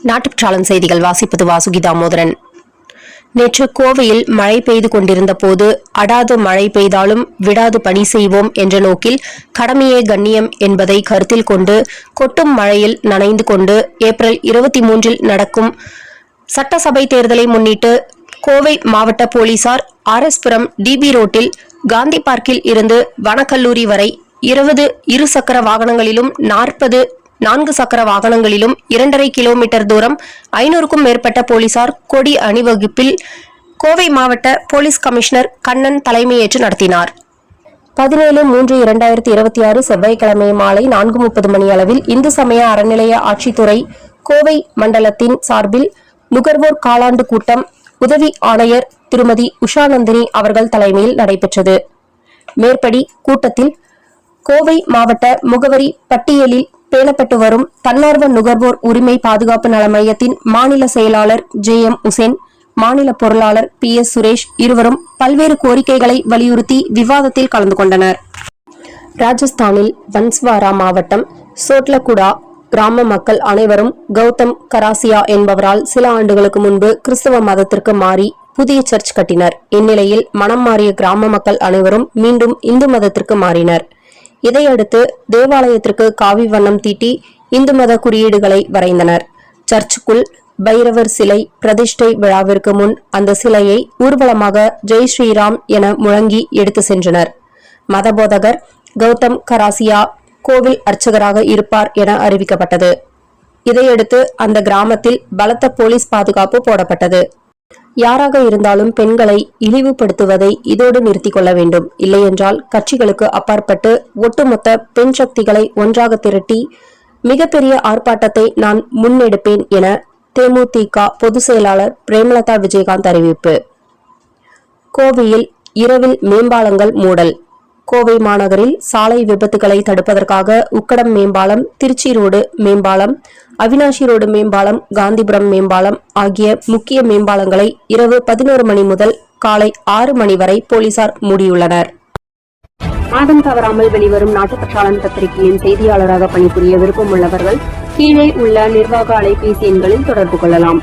நாட்டுப்பற்றாளன் செய்திகள் வாசிப்பது வாசுகி தாமோதரன். நேற்று கோவையில் மழை பெய்து கொண்டிருந்த போது அடாது மழை பெய்தாலும் விடாது பணி செய்வோம் என்ற நோக்கில் கடமையே கண்ணியம் என்பதை கருத்தில் கொண்டு கொட்டும் மழையில் நனைந்து கொண்டு ஏப்ரல் 23 நடக்கும் சட்டசபை தேர்தலை முன்னிட்டு கோவை மாவட்ட போலீசார் ஆர்எஸ்புரம் டிபி ரோட்டில் காந்தி பார்க்கில் இருந்து வனக்கல்லூரி வரை 20 இருசக்கர வாகனங்களிலும் 40 4 சக்கர வாகனங்களிலும் 2.5 கிலோமீட்டர் தூரம் 500க்கும் மேற்பட்ட போலீசார் கொடி அணிவகுப்பில் கோவை மாவட்ட போலீஸ் கமிஷனர் கண்ணன் தலைமையேற்று நடத்தினார். 17/3/2026 செவ்வாய்க்கிழமை மாலை 4:30 மணி அளவில் இந்து சமய அறநிலைய ஆட்சித்துறை கோவை மண்டலத்தின் சார்பில் நுகர்வோர் காலாண்டு கூட்டம் உதவி ஆணையர் திருமதி உஷாநந்தினி அவர்கள் தலைமையில் நடைபெற்றது. மேற்படி கூட்டத்தில் கோவை மாவட்ட முகவரி பட்டியலில் பேணப்பட்டு வரும் தன்னார்வ நுகர்வோர் உரிமை பாதுகாப்பு நல மையத்தின் மாநில செயலாளர் JM உசேன், மாநில பொருளாளர் PS சுரேஷ் இருவரும் பல்வேறு கோரிக்கைகளை வலியுறுத்தி விவாதத்தில் கலந்து கொண்டனர். ராஜஸ்தானில் பன்ஸ்வாரா மாவட்டம் சோட்லகுடா கிராம மக்கள் அனைவரும் கௌதம் கராசியா என்பவரால் சில ஆண்டுகளுக்கு முன்பு கிறிஸ்தவ மதத்திற்கு மாறி புதிய சர்ச் கட்டினர். இந்நிலையில் மனம் மாறிய கிராம மக்கள் அனைவரும் மீண்டும் இந்து மதத்திற்கு மாறினர். இதையடுத்து தேவாலயத்திற்கு காவி வண்ணம் தீட்டி இந்து மத குறியீடுகளை வரைந்தனர். சர்ச்சுக்குள் பைரவர் சிலை பிரதிஷ்டை விழாவிற்கு முன் அந்த சிலையை ஊர்வலமாக ஜெய் ஸ்ரீராம் என முழங்கி எடுத்து சென்றனர். மதபோதகர் கௌதம் கராசியா கோவில் அர்ச்சகராக இருப்பார் என அறிவிக்கப்பட்டது. இதையடுத்து அந்த கிராமத்தில் பலத்த போலீஸ் பாதுகாப்பு போடப்பட்டது. யாராக இருந்தாலும் பெண்களை இழிவுபடுத்துவதை இதோடு நிறுத்திக் கொள்ள வேண்டும். இல்லையென்றால் கட்சிகளுக்கு அப்பாற்பட்டு ஒட்டுமொத்த பெண் சக்திகளை ஒன்றாக திரட்டி மிகப்பெரிய ஆர்ப்பாட்டத்தை நான் முன்னெடுப்பேன் என தேமுதிக பொதுச் செயலாளர் பிரேமலதா விஜயகாந்த் அறிவிப்பு. கோவையில் இரவில் மேம்பாலங்கள் மூடல். கோவை மாநகரில் சாலை விபத்துகளை தடுப்பதற்காக உக்கடம் மேம்பாலம், திருச்சி ரோடு மேம்பாலம், அவினாஷி ரோடு மேம்பாலம், காந்திபுரம் மேம்பாலம் ஆகிய முக்கிய மேம்பாலங்களை இரவு 11 மணி முதல் காலை 6 மணி வரை போலீசார் மூடியுள்ளனர். மாதம் தவறாமல் வெளிவரும் நாட்டுப்பற்றாளன் பத்திரிகையின் செய்தியாளராக பணிபுரிய விருப்பம் உள்ளவர்கள் கீழே உள்ள நிர்வாக அலைபேசி எண்களில் தொடர்பு கொள்ளலாம்.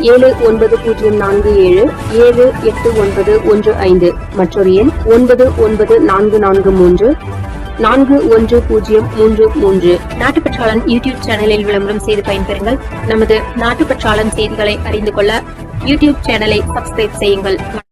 790477 78915 மற்றொரு எண் 9944341033. நாட்டுப்பற்றாளன் யூடியூப் சேனலில் விளம்பரம் செய்து பயன்பெறுங்கள். நமது நாட்டுப்பற்றாளன் செய்திகளை அறிந்து கொள்ள யூடியூப் சேனலை சப்ஸ்கிரைப் செய்யுங்கள்.